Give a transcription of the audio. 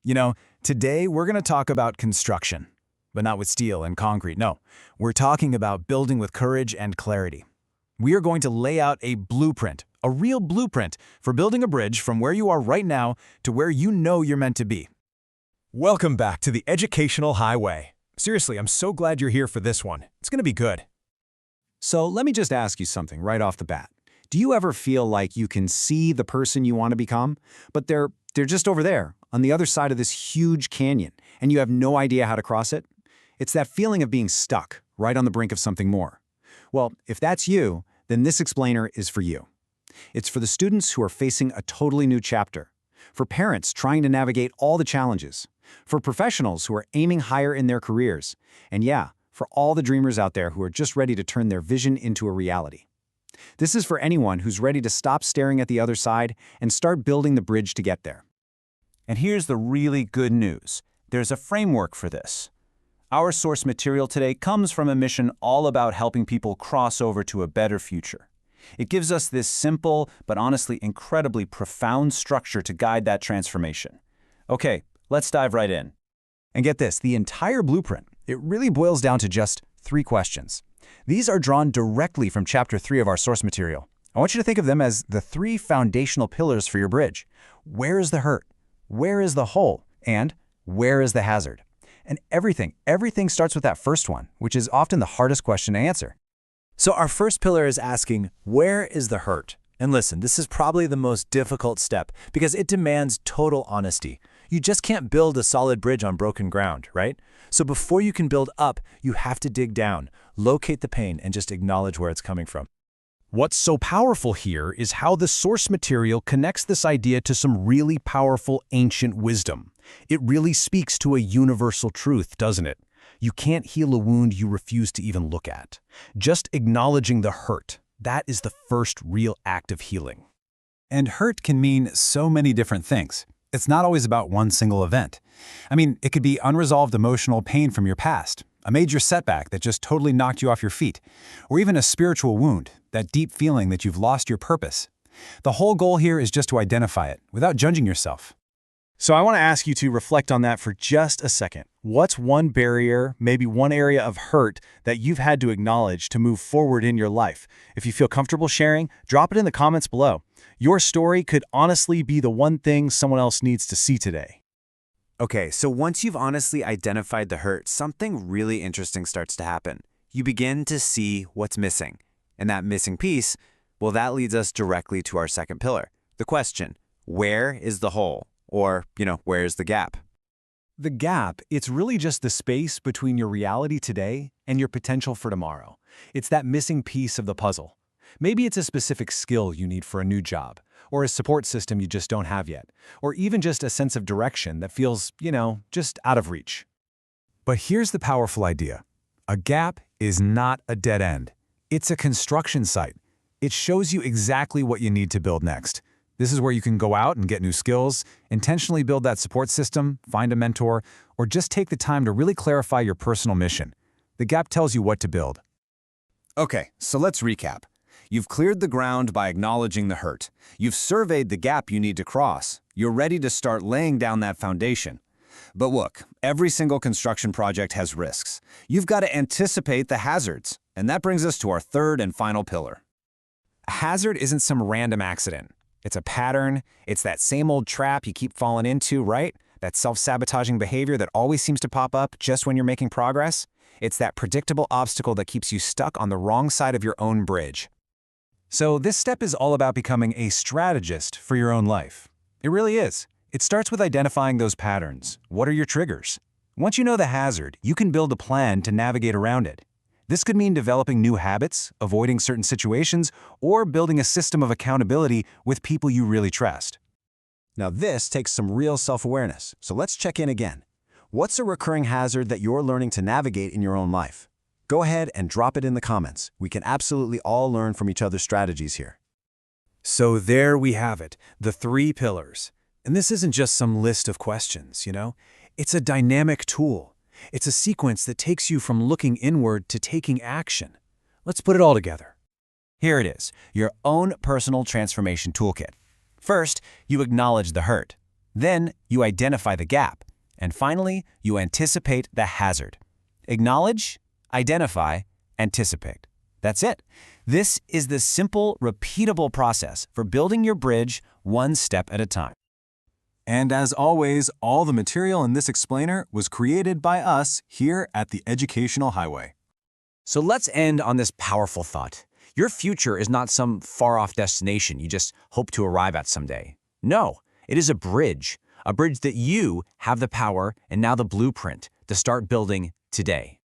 You know, today we're going to talk about construction, but not with steel and concrete. No, we're talking about building with courage and clarity. We are going to lay out a blueprint, a real blueprint for building a bridge from where you are right now to where you know you're meant to be. Welcome back to the Educational Highway. Seriously, I'm so glad you're here for this one. It's going to be good. So let me just ask you something right off the bat. Do you ever feel like you can see the person you want to become, but they're just over there, on the other side of this huge canyon, and you have no idea how to cross it? It's that feeling of being stuck, right on the brink of something more. Well, if that's you, then this explainer is for you. It's for the students who are facing a totally new chapter, for parents trying to navigate all the challenges, for professionals who are aiming higher in their careers, and yeah, for all the dreamers out there who are just ready to turn their vision into a reality. This is for anyone who's ready to stop staring at the other side and start building the bridge to get there. And here's the really good news. There's a framework for this. Our source material today comes from a mission all about helping people cross over to a better future. It gives us this simple, but honestly incredibly profound structure to guide that transformation. Okay, let's dive right in. And get this, the entire blueprint, it really boils down to just 3 questions. These are drawn directly from Chapter 3 of our source material. I want you to think of them as the 3 foundational pillars for your bridge. Where is the hurt? Where is the hole? And where is the hazard? And everything starts with that first one, which is often the hardest question to answer. So our first pillar is asking, where is the hurt? And listen, this is probably the most difficult step because it demands total honesty. You just can't build a solid bridge on broken ground, right? So before you can build up, you have to dig down, locate the pain, and just acknowledge where it's coming from. What's so powerful here is how the source material connects this idea to some really powerful ancient wisdom. It really speaks to a universal truth, doesn't it? You can't heal a wound you refuse to even look at. Just acknowledging the hurt, that is the first real act of healing. And hurt can mean so many different things. It's not always about one single event. I mean, it could be unresolved emotional pain from your past, a major setback that just totally knocked you off your feet, or even a spiritual wound, that deep feeling that you've lost your purpose. The whole goal here is just to identify it without judging yourself. So I want to ask you to reflect on that for just a second. What's one barrier, maybe one area of hurt that you've had to acknowledge to move forward in your life? If you feel comfortable sharing, drop it in the comments below. Your story could honestly be the one thing someone else needs to see today. Okay, so once you've honestly identified the hurt, something really interesting starts to happen. You begin to see what's missing. And that missing piece, well, that leads us directly to our second pillar. The question, where is the hole? Or, where's the gap? The gap, it's really just the space between your reality today and your potential for tomorrow. It's that missing piece of the puzzle. Maybe it's a specific skill you need for a new job, or a support system you just don't have yet, or even just a sense of direction that feels, just out of reach. But here's the powerful idea. A gap is not a dead end. It's a construction site. It shows you exactly what you need to build next. This is where you can go out and get new skills, intentionally build that support system, find a mentor, or just take the time to really clarify your personal mission. The gap tells you what to build. Okay, so let's recap. You've cleared the ground by acknowledging the hurt. You've surveyed the gap you need to cross. You're ready to start laying down that foundation. But look, every single construction project has risks. You've got to anticipate the hazards. And that brings us to our third and final pillar. A hazard isn't some random accident. It's a pattern. It's that same old trap you keep falling into, right? That self-sabotaging behavior that always seems to pop up just when you're making progress. It's that predictable obstacle that keeps you stuck on the wrong side of your own bridge. So this step is all about becoming a strategist for your own life. It really is. It starts with identifying those patterns. What are your triggers? Once you know the hazard, you can build a plan to navigate around it. This could mean developing new habits, avoiding certain situations, or building a system of accountability with people you really trust. Now this takes some real self-awareness, so let's check in again. What's a recurring hazard that you're learning to navigate in your own life? Go ahead and drop it in the comments. We can absolutely all learn from each other's strategies here. So there we have it, the 3 pillars. And this isn't just some list of questions, It's a dynamic tool. It's a sequence that takes you from looking inward to taking action. Let's put it all together. Here it is, your own personal transformation toolkit. First, you acknowledge the hurt. Then you identify the gap. And finally, you anticipate the hazard. Acknowledge, identify, anticipate. That's it. This is the simple, repeatable process for building your bridge one step at a time. And as always, all the material in this explainer was created by us here at the Educational Highway. So let's end on this powerful thought. Your future is not some far-off destination you just hope to arrive at someday. No, it is a bridge that you have the power and now the blueprint to start building today.